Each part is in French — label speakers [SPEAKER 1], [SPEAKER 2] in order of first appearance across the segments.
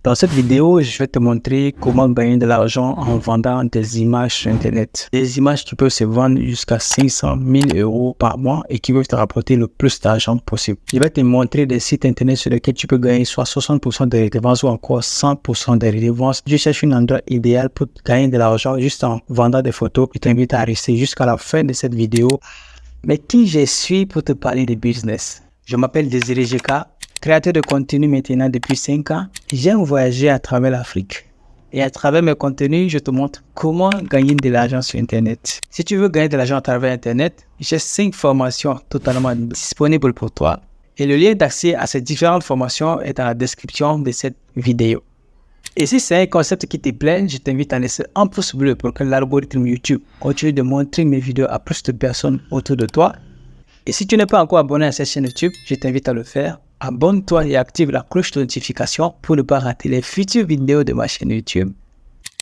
[SPEAKER 1] Dans cette vidéo, je vais te montrer comment gagner de l'argent en vendant des images sur Internet. Des images qui peuvent se vendre jusqu'à 500 000 € par mois et qui peuvent te rapporter le plus d'argent possible. Je vais te montrer des sites Internet sur lesquels tu peux gagner soit 60% des redevances ou encore 100% des redevances. Je cherche un endroit idéal pour gagner de l'argent juste en vendant des photos. Je t'invite à rester jusqu'à la fin de cette vidéo. Mais qui je suis pour te parler de business? Je m'appelle Désiré Jeka, créateur de contenu maintenant depuis 5 ans. J'aime voyager à travers l'Afrique. Et à travers mes contenus, je te montre comment gagner de l'argent sur Internet. Si tu veux gagner de l'argent à travers Internet, j'ai 5 formations totalement disponibles pour toi. Et le lien d'accès à ces différentes formations est dans la description de cette vidéo. Et si c'est un concept qui te plaît, je t'invite à laisser un pouce bleu pour que l'algorithme YouTube continue de montrer mes vidéos à plus de personnes autour de toi. Et si tu n'es pas encore abonné à cette chaîne YouTube, je t'invite à le faire. Abonne-toi et active la cloche de notification pour ne pas rater les futures vidéos de ma chaîne YouTube.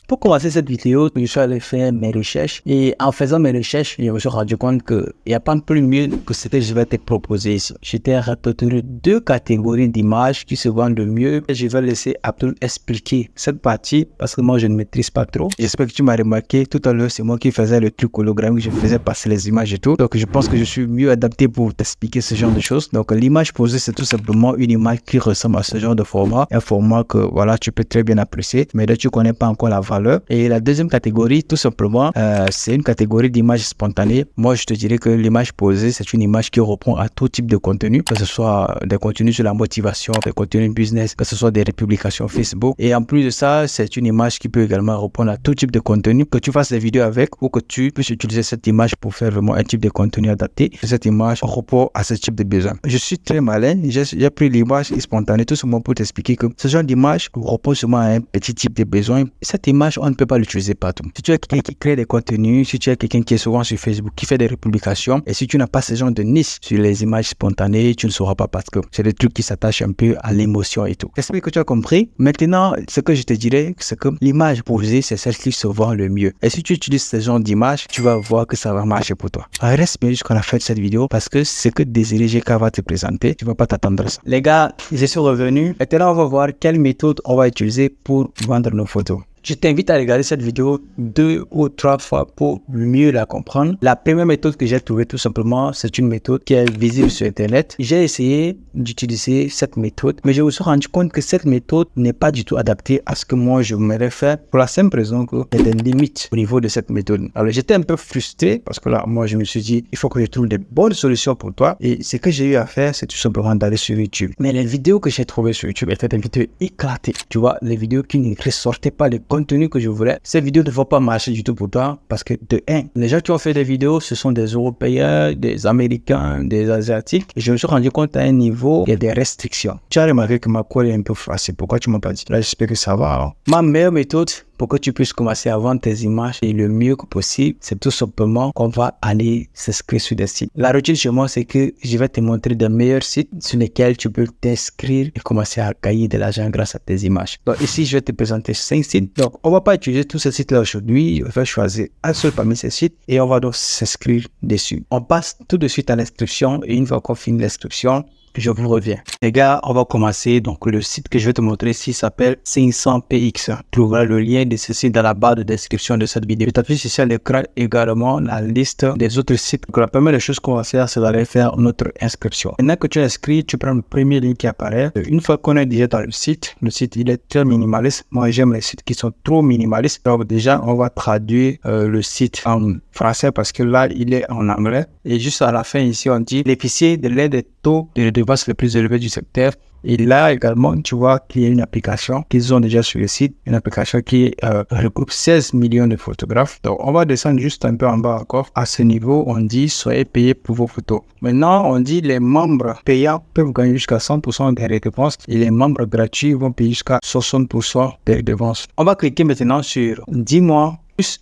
[SPEAKER 1] Pour commencer cette vidéo, je suis allé faire mes recherches et en faisant mes recherches, je me suis rendu compte qu'il n'y a pas plus mieux que ce que je vais te proposer ici. J'étais répertorié 2 catégories d'images qui se vendent le mieux. Je vais laisser Abdul expliquer cette partie parce que moi je ne maîtrise pas trop. J'espère que tu m'as remarqué, tout à l'heure c'est moi qui faisais le truc hologramme, je faisais passer les images et tout. Donc je pense que je suis mieux adapté pour t'expliquer ce genre de choses. Donc l'image posée c'est tout simplement une image qui ressemble à ce genre de format. Un format que voilà tu peux très bien apprécier, mais là tu ne connais pas encore la valeur. Et la deuxième catégorie, tout simplement, c'est une catégorie d'image spontanée. Moi, je te dirais que l'image posée, c'est une image qui répond à tout type de contenu, que ce soit des contenus sur la motivation, des contenus business, que ce soit des publications Facebook. Et en plus de ça, c'est une image qui peut également répondre à tout type de contenu, que tu fasses des vidéos avec ou que tu puisses utiliser cette image pour faire vraiment un type de contenu adapté. Cette image répond à ce type de besoin. Je suis très malin, j'ai pris l'image spontanée tout simplement pour t'expliquer que ce genre d'image répond seulement à un petit type de besoin. Cette image, on ne peut pas l'utiliser partout. Si tu es quelqu'un qui crée des contenus, si tu es quelqu'un qui est souvent sur Facebook, qui fait des republications, et si tu n'as pas ce genre de niche sur les images spontanées, tu ne sauras pas parce que c'est des trucs qui s'attachent un peu à l'émotion et tout. J'espère que tu as compris. Maintenant, ce que je te dirais, c'est que l'image posée, c'est celle qui se vend le mieux. Et si tu utilises ce genre d'image, tu vas voir que ça va marcher pour toi. Alors, reste bien jusqu'à la fin de cette vidéo parce que ce que Désiré Jeka va te présenter, tu ne vas pas t'attendre à ça. Les gars, je suis revenu. Maintenant, on va voir quelle méthode on va utiliser pour vendre nos photos. Je t'invite à regarder cette vidéo 2 ou 3 fois pour mieux la comprendre. La première méthode que j'ai trouvée tout simplement, c'est une méthode qui est visible sur Internet. J'ai essayé d'utiliser cette méthode, mais je me suis rendu compte que cette méthode n'est pas du tout adaptée à ce que moi je voudrais faire pour la simple raison qu'il y a des limites au niveau de cette méthode. Alors j'étais un peu frustré parce que là, moi je me suis dit, il faut que je trouve des bonnes solutions pour toi. Et ce que j'ai eu à faire, c'est tout simplement d'aller sur YouTube. Mais les vidéos que j'ai trouvées sur YouTube étaient des vidéos éclatées. Tu vois, les vidéos qui ne ressortaient pas les contenu que je voulais. Ces vidéos ne vont pas marcher du tout pour toi parce que de 1, les gens qui ont fait des vidéos, ce sont des Européens, des Américains, des Asiatiques. Et je me suis rendu compte à un niveau, il y a des restrictions. Tu as remarqué que ma colle est un peu froissée. Pourquoi tu m'as pas dit? Là, j'espère que ça va. Hein. Ma meilleure méthode pour que tu puisses commencer à vendre tes images et le mieux que possible, c'est tout simplement qu'on va aller s'inscrire sur des sites. La routine chez moi, c'est que je vais te montrer des meilleurs sites sur lesquels tu peux t'inscrire et commencer à gagner de l'argent grâce à tes images. Donc ici, je vais te présenter 5 sites. Donc, on va pas utiliser tous ces sites-là aujourd'hui. On va choisir un seul parmi ces sites et on va donc s'inscrire dessus. On passe tout de suite à l'inscription et une fois qu'on finit l'inscription, je vous reviens. Les gars, on va commencer. Donc, le site que je vais te montrer ici s'appelle 500px. Tu trouveras le lien de ce site dans la barre de description de cette vidéo. Je t'affiche ici à l'écran également la liste des autres sites. Donc, la première chose qu'on va faire, c'est d'aller faire notre inscription. Maintenant que tu es inscrit, tu prends le premier lien qui apparaît. Une fois qu'on est déjà dans le site, il est très minimaliste. Moi, j'aime les sites qui sont trop minimalistes. Donc, déjà, on va traduire le site en français parce que là, il est en anglais. Et juste à la fin, ici, on dit l'épicier de l'aide des taux de redevance le plus élevé du secteur. Et là également, tu vois qu'il y a une application qu'ils ont déjà sur le site, une application qui regroupe 16 millions de photographes. Donc, on va descendre juste un peu en bas encore. À ce niveau, on dit soyez payés pour vos photos. Maintenant, on dit les membres payants peuvent gagner jusqu'à 100% des redevances et les membres gratuits vont payer jusqu'à 60% des redevances. On va cliquer maintenant sur 10 mois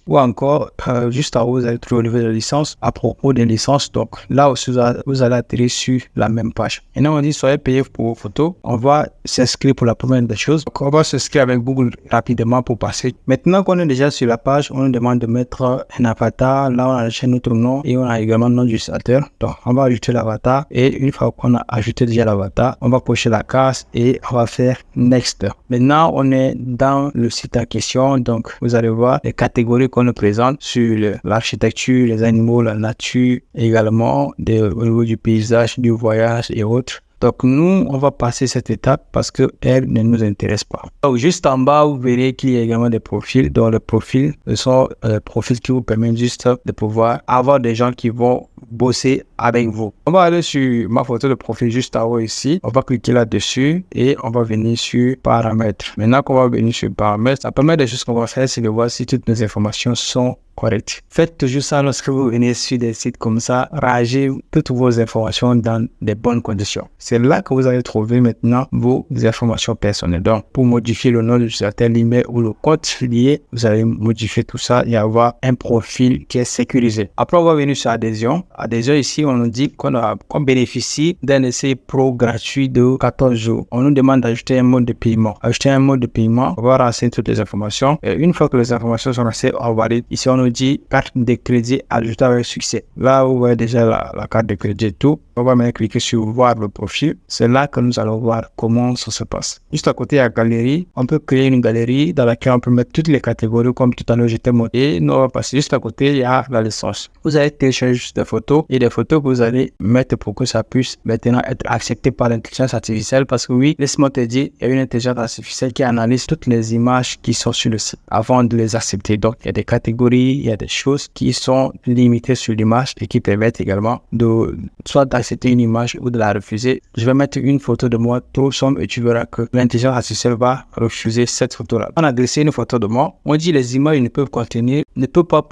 [SPEAKER 1] Ou encore, juste en haut, vous allez trouver au niveau de la licence, à propos des licences. Donc là aussi, vous allez atterrir sur la même page. Et là, on dit, soyez payé pour vos photos. On va s'inscrire pour la première des choses. Donc, on va s'inscrire avec Google rapidement pour passer. Maintenant qu'on est déjà sur la page, on nous demande de mettre un avatar. Là, on a acheté notre nom et on a également le nom du utilisateur. Donc, on va ajouter l'avatar. Et une fois qu'on a ajouté déjà l'avatar, on va cocher la case et on va faire Next. Maintenant, on est dans le site en question. Donc, vous allez voir les catégories qu'on nous présente sur l'architecture, les animaux, la nature, également au niveau du paysage, du voyage et autres. Donc, nous, on va passer cette étape parce qu'elle ne nous intéresse pas. Donc, juste en bas, vous verrez qu'il y a également des profils. Donc, les profils, ce sont les profils qui vous permettent juste de pouvoir avoir des gens qui vont bosser avec vous. On va aller sur ma photo de profil juste en haut ici. On va cliquer là-dessus et on va venir sur paramètres. Maintenant qu'on va venir sur paramètres, la première des choses qu'on va faire, c'est de voir si toutes nos informations sont correctes. Faites toujours ça lorsque vous venez sur des sites comme ça. Rangez toutes vos informations dans des bonnes conditions. C'est là que vous allez trouver maintenant vos informations personnelles. Donc, pour modifier le nom de l'utilisateur, l'email ou le code lié, vous allez modifier tout ça et avoir un profil qui est sécurisé. Après, on va venir sur adhésion. Adhésion, ici, on nous dit qu'on bénéficie d'un essai pro gratuit de 14 jours. On nous demande d'ajouter un mode de paiement. Ajouter un mode de paiement, on va renseigner toutes les informations. Et une fois que les informations sont renseignées, on valide. Ici, on nous dit carte de crédit ajoutée avec succès. Là, vous voyez déjà la carte de crédit et tout. On va maintenant cliquer sur voir le profil. C'est là que nous allons voir comment ça se passe. Juste à côté, il y a galerie. On peut créer une galerie dans laquelle on peut mettre toutes les catégories comme tout à l'heure j'étais montré. Et nous, on va passer juste à côté, il y a la licence. Vous allez télécharger juste des photos et des photos que vous allez mettre pour que ça puisse maintenant être accepté par l'intelligence artificielle. Parce que oui, laisse-moi te dire, il y a une intelligence artificielle qui analyse toutes les images qui sont sur le site avant de les accepter. Donc, il y a des catégories, il y a des choses qui sont limitées sur l'image et qui permettent également de soit d'accepter une image ou de la refuser. Je vais mettre une photo de moi, trop sombre, et tu verras que l'intelligence artificielle va refuser cette photo-là. On a glissé une photo de moi. On dit les images ne peuvent pas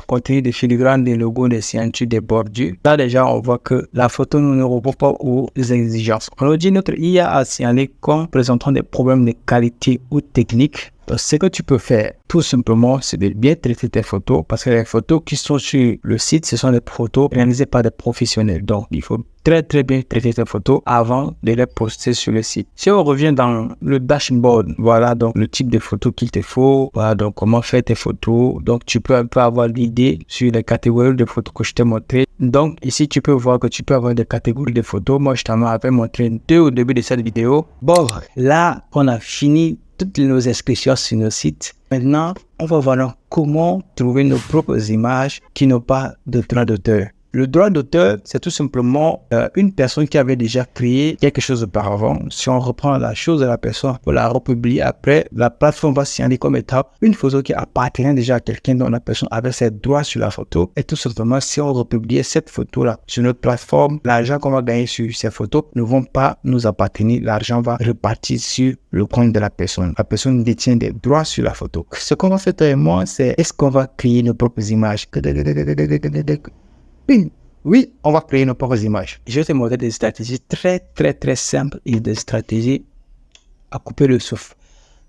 [SPEAKER 1] contenir des filigranes, des logos, des signatures, des bordures. Là, déjà, on voit que la photo ne répond pas aux exigences. On nous dit notre IA a signalé comme présentant des problèmes de qualité ou technique. Donc, ce que tu peux faire, tout simplement, c'est de bien traiter tes photos parce que les photos qui sont sur le site, ce sont des photos réalisées par des professionnels. Donc, il faut très bien traiter tes photos avant de les poster sur le site. Si on revient dans le dashboard, voilà donc le type de photos qu'il te faut, voilà donc comment faire tes photos. Donc, tu peux un peu avoir l'idée sur les catégories de photos que je t'ai montré. Donc, ici, tu peux voir que tu peux avoir des catégories de photos. Moi, je t'en avais montré deux au début de cette vidéo. Bon, là, on a fini toutes nos inscriptions sur nos sites. Maintenant, on va voir comment trouver nos propres images qui n'ont pas de droit d'auteur. Le droit d'auteur, c'est tout simplement une personne qui avait déjà créé quelque chose auparavant. Si on reprend la chose de la personne pour la republier après, la plateforme va signaler comme étant une photo qui appartient déjà à quelqu'un dont la personne avait ses droits sur la photo. Et tout simplement, si on republie cette photo-là sur notre plateforme, l'argent qu'on va gagner sur ces photos ne vont pas nous appartenir. L'argent va repartir sur le compte de la personne. La personne détient des droits sur la photo. Ce qu'on va faire toi et moi, c'est est-ce qu'on va créer nos propres images? Oui, on va créer nos propres images. Je vais te montrer des stratégies très simples et des stratégies à couper le souffle.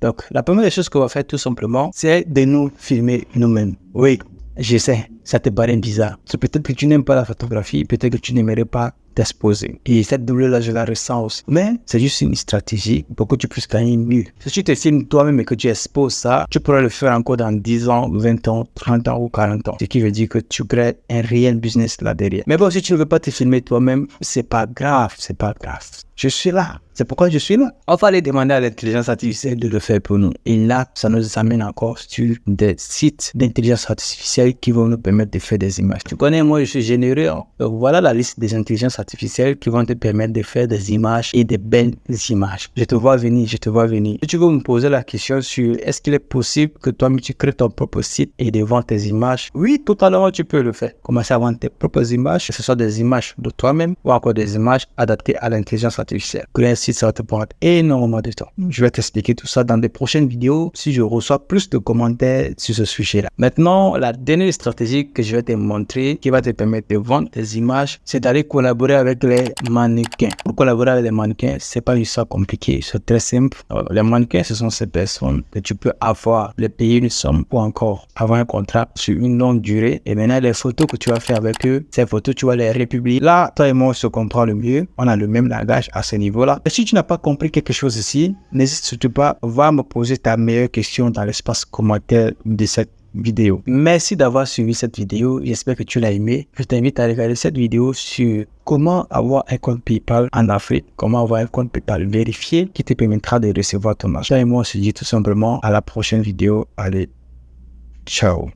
[SPEAKER 1] Donc, la première des choses qu'on va faire tout simplement, c'est de nous filmer nous-mêmes. Oui, je sais, ça te paraît bizarre. Peut-être que tu n'aimes pas la photographie, peut-être que tu n'aimerais pas t'exposer. Et cette douleur-là, je la ressens aussi. Mais c'est juste une stratégie pour que tu puisses gagner mieux. Si tu te filmes toi-même et que tu exposes ça, tu pourras le faire encore dans 10 ans, 20 ans, 30 ans ou 40 ans. Ce qui veut dire que tu crées un réel business là derrière. Mais bon, si tu ne veux pas te filmer toi-même, c'est pas grave, c'est pas grave. Je suis là. C'est pourquoi je suis là. On va aller demander à l'intelligence artificielle de le faire pour nous. Et là, ça nous amène encore sur des sites d'intelligence artificielle qui vont nous permettre de faire des images. Tu connais, moi, je suis généreux. Donc, voilà la liste des intelligences artificielles qui vont te permettre de faire des images et des belles images. Je te vois venir. Si tu veux me poser la question sur est-ce qu'il est possible que toi-même tu crées ton propre site et de vendre tes images? Oui, totalement, tu peux le faire. Commencer à vendre tes propres images, que ce soit des images de toi-même ou encore des images adaptées à l'intelligence artificielle. Créer un site, ça va te prendre énormément de temps. Je vais t'expliquer tout ça dans des prochaines vidéos si je reçois plus de commentaires sur ce sujet-là. Maintenant, la dernière stratégie que je vais te montrer qui va te permettre de vendre tes images, c'est d'aller collaborer collaborer avec les mannequins. Pour collaborer avec les mannequins, c'est pas une histoire compliquée, c'est très simple. Les mannequins, ce sont ces personnes que tu peux avoir, les payer une somme ou encore avoir un contrat sur une longue durée. Et maintenant, les photos que tu vas faire avec eux, ces photos, tu vas les republier. Là, toi et moi, on se comprend le mieux. On a le même langage à ce niveau-là. Et si tu n'as pas compris quelque chose ici, n'hésite surtout pas, va me poser ta meilleure question dans l'espace commentaire de cette vidéo. Merci d'avoir suivi cette vidéo. J'espère que tu l'as aimé. Je t'invite à regarder cette vidéo sur comment avoir un compte PayPal en Afrique, comment avoir un compte PayPal vérifié qui te permettra de recevoir ton argent. Et moi, on se dit tout simplement à la prochaine vidéo. Allez, ciao.